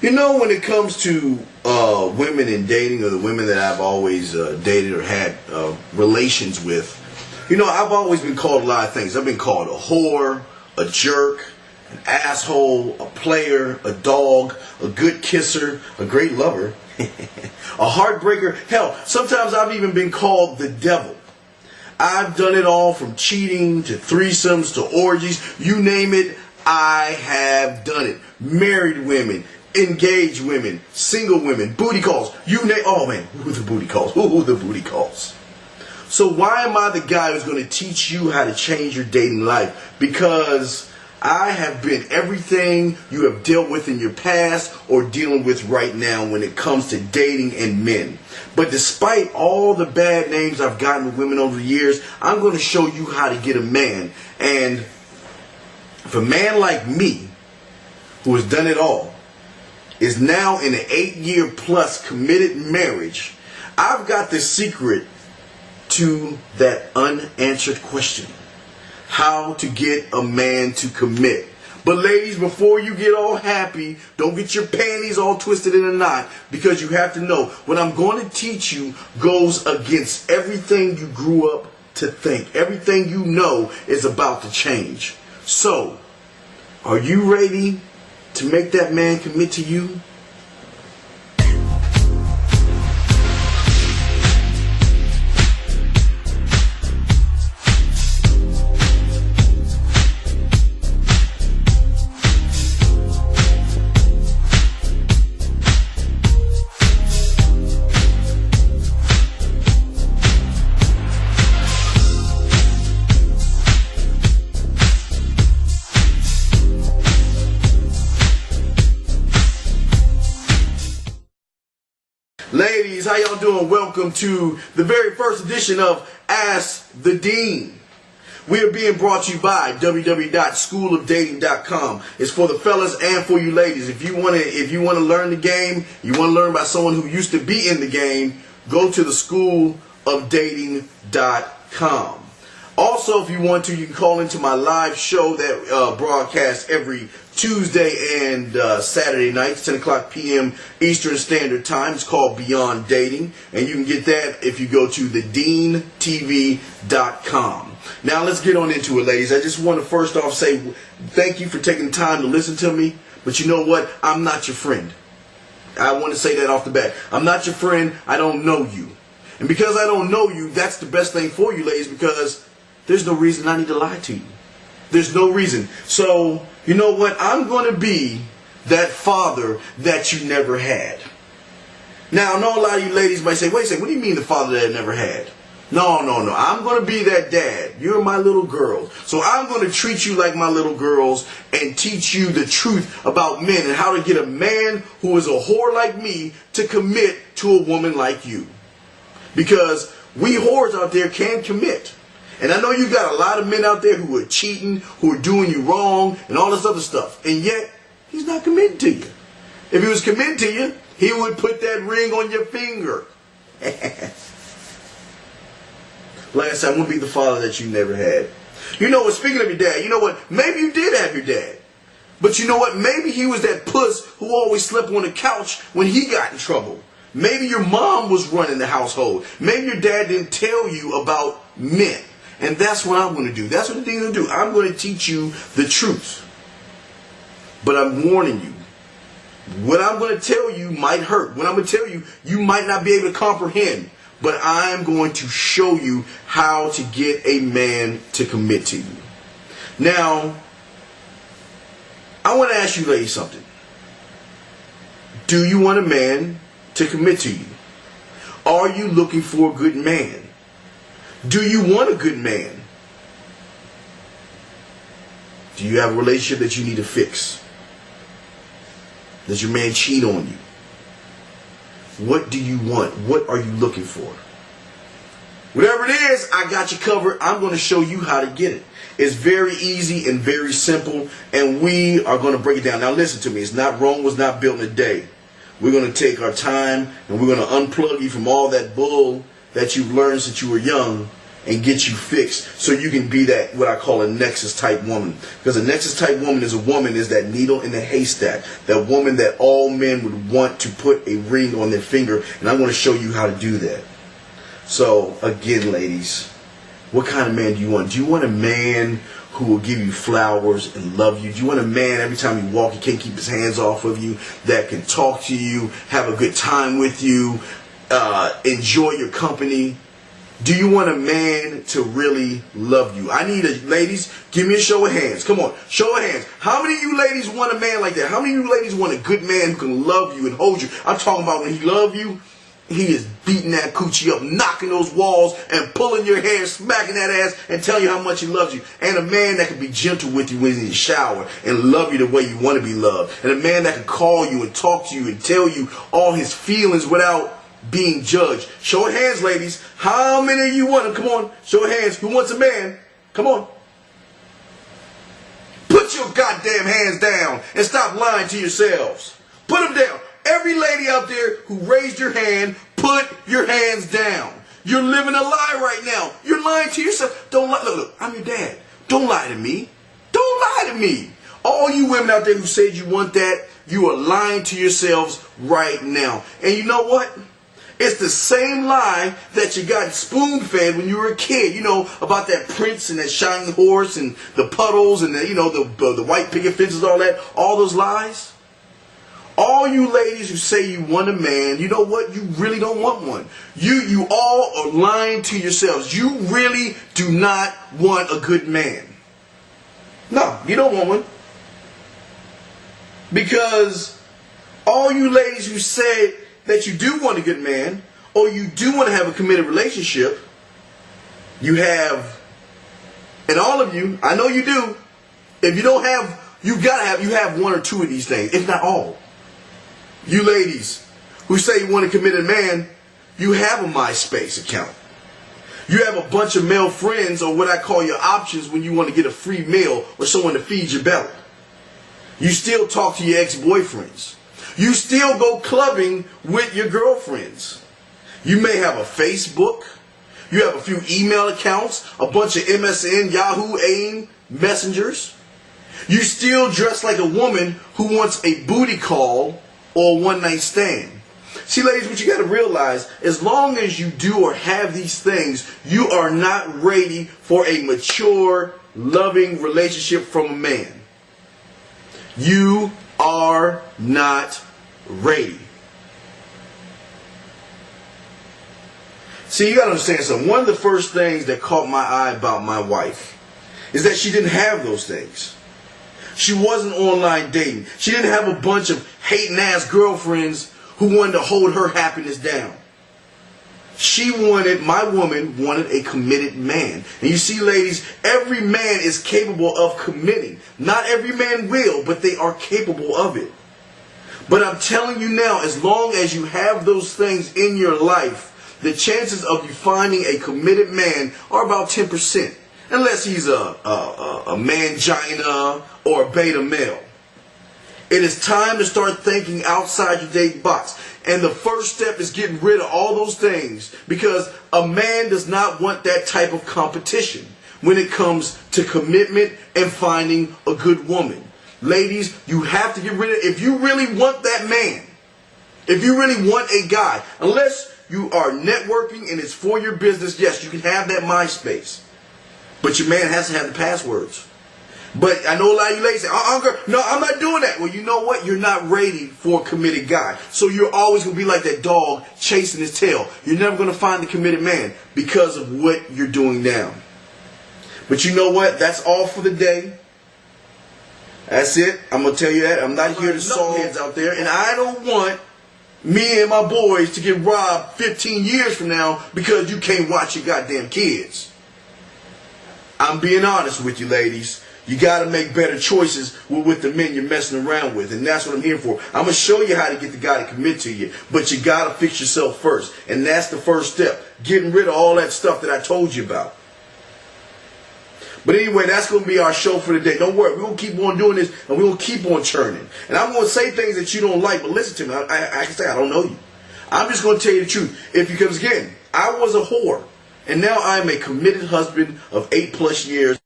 You know, when it comes to women and dating, or the women that I've always dated or had relations with, you know, I've always been called a lot of things. I've been called a whore, a jerk, an asshole, a player, a dog, a good kisser, a great lover, a heartbreaker. Hell, sometimes I've even been called the devil. I've done it all, from cheating to threesomes to orgies. You name it, I have done it. Married women, engaged women, single women, booty calls. You name. Oh man, who the booty calls? Who the booty calls? So why am I the guy who's going to teach you how to change your dating life? Because I have been everything you have dealt with in your past or dealing with right now when it comes to dating and men. But despite all the bad names I've gotten with women over the years, I'm going to show you how to get a man. And if a man like me, who has done it all, is now in an 8-year plus committed marriage, I've got the secret to that unanswered question: how to get a man to commit. But ladies, before you get all happy, don't get your panties all twisted in a knot, because you have to know what I'm going to teach you goes against everything you grew up to think. Everything you know is about to change. So, are you ready to make that man commit to you? Ladies, how y'all doing? Welcome to the very first edition of Ask the Dean. We are being brought to you by www.schoolofdating.com. It's for the fellas and for you ladies. If you want to learn the game, you want to learn by someone who used to be in the game, go to the schoolofdating.com. Also, if you want to, you can call into my live show that broadcasts every Tuesday and Saturday nights, 10 o'clock p.m. Eastern Standard Time. It's called Beyond Dating, and you can get that if you go to thedeantv.com. Now, let's get on into it, ladies. I just want to first off say thank you for taking time to listen to me, but you know what? I'm not your friend. I want to say that off the bat. I'm not your friend. I don't know you. And because I don't know you, that's the best thing for you, ladies, because there's no reason I need to lie to you. There's no reason. So, you know what? I'm going to be that father that you never had. Now, I know a lot of you ladies might say, wait a second, what do you mean the father that I never had? No. I'm going to be that dad. You're my little girl. So I'm going to treat you like my little girls and teach you the truth about men and how to get a man who is a whore like me to commit to a woman like you. Because we whores out there can commit. And I know you got a lot of men out there who are cheating, who are doing you wrong, and all this other stuff. And yet, he's not committed to you. If he was committed to you, he would put that ring on your finger. Like I said, I'm going to be the father that you never had. You know what, speaking of your dad, you know what, maybe you did have your dad. But you know what, maybe he was that puss who always slept on the couch when he got in trouble. Maybe your mom was running the household. Maybe your dad didn't tell you about men. And that's what I'm going to do. That's what the Dean's going to do. I'm going to teach you the truth. But I'm warning you. What I'm going to tell you might hurt. What I'm going to tell you, you might not be able to comprehend. But I'm going to show you how to get a man to commit to you. Now, I want to ask you ladies something. Do you want a man to commit to you? Are you looking for a good man? Do you want a good man? Do you have a relationship that you need to fix? Does your man cheat on you? What do you want? What are you looking for? Whatever it is, I got you covered. I'm going to show you how to get it. It's very easy and very simple, and we are going to break it down. Now listen to me. It's not Rome was not built in a day. We're going to take our time, and we're going to unplug you from all that bull that you've learned since you were young, and get you fixed so you can be that, what I call a nexus type woman. Because a nexus type woman is that needle in the haystack. That woman that all men would want to put a ring on their finger. And I'm going to show you how to do that. So, again, ladies, what kind of man do you want? Do you want a man who will give you flowers and love you? Do you want a man every time you walk, he can't keep his hands off of you, that can talk to you, have a good time with you, enjoy your company? Do you want a man to really love you? I need ladies, give me a show of hands. Come on, show of hands. How many of you ladies want a man like that? How many of you ladies want a good man who can love you and hold you? I'm talking about when he loves you, he is beating that coochie up, knocking those walls and pulling your hair, smacking that ass and telling you how much he loves you. And a man that can be gentle with you when he's in the shower and love you the way you want to be loved. And a man that can call you and talk to you and tell you all his feelings without being judged. Show of hands, ladies. How many of you want him? Come on, show of hands. Who wants a man? Come on. Put your goddamn hands down and stop lying to yourselves. Put them down. Every lady out there who raised your hand, put your hands down. You're living a lie right now. You're lying to yourself. Don't lie. Look, I'm your dad. Don't lie to me. Don't lie to me. All you women out there who said you want that, you are lying to yourselves right now. And you know what? It's the same lie that you got spoon-fed when you were a kid. You know, about that prince and that shining horse and the puddles and the, you know, the white picket fences, all that. All those lies. All you ladies who say you want a man, you know what? You really don't want one. You all are lying to yourselves. You really do not want a good man. No, you don't want one. Because all you ladies who said that you do want a good man, or you do want to have a committed relationship, you have, and all of you, I know you do, if you don't have, you have one or two of these things, if not all. You ladies who say you want a committed man, you have a MySpace account. You have a bunch of male friends, or what I call your options, when you want to get a free meal or someone to feed your belly. You still talk to your ex-boyfriends. You still go clubbing with your girlfriends. You may have a Facebook. You have a few email accounts, a bunch of MSN, Yahoo, AIM, messengers. You still dress like a woman who wants a booty call or a one-night stand. See, ladies, what you got to realize, as long as you do or have these things, you are not ready for a mature, loving relationship from a man. You are not ready. See, you got to understand something. One of the first things that caught my eye about my wife is that she didn't have those things. She wasn't online dating. She didn't have a bunch of hating ass girlfriends who wanted to hold her happiness down. My woman wanted a committed man. And you see, ladies, every man is capable of committing. Not every man will, but they are capable of it. But I'm telling you now, as long as you have those things in your life, the chances of you finding a committed man are about 10%. Unless he's a mangina or a beta male. It is time to start thinking outside your date box. And the first step is getting rid of all those things, because a man does not want that type of competition when it comes to commitment and finding a good woman. Ladies, you have to get rid of it. If you really want that man, if you really want a guy, unless you are networking and it's for your business, yes, you can have that MySpace. But your man has to have the passwords. But I know a lot of you ladies say, girl, no, I'm not doing that. Well, you know what? You're not ready for a committed guy. So you're always going to be like that dog chasing his tail. You're never going to find the committed man because of what you're doing now. But you know what? That's all for the day. That's it. I'm going to tell you that. I'm not here to solve heads out there. And I don't want me and my boys to get robbed 15 years from now because you can't watch your goddamn kids. I'm being honest with you, ladies. You got to make better choices with the men you're messing around with. And that's what I'm here for. I'm going to show you how to get the guy to commit to you. But you got to fix yourself first. And that's the first step. Getting rid of all that stuff that I told you about. But anyway, that's going to be our show for today. Don't worry. We're going to keep on doing this. And we're going to keep on churning. And I'm going to say things that you don't like. But listen to me. I can say I don't know you. I'm just going to tell you the truth. Because again, I was a whore. And now I am a committed husband of 8+ years.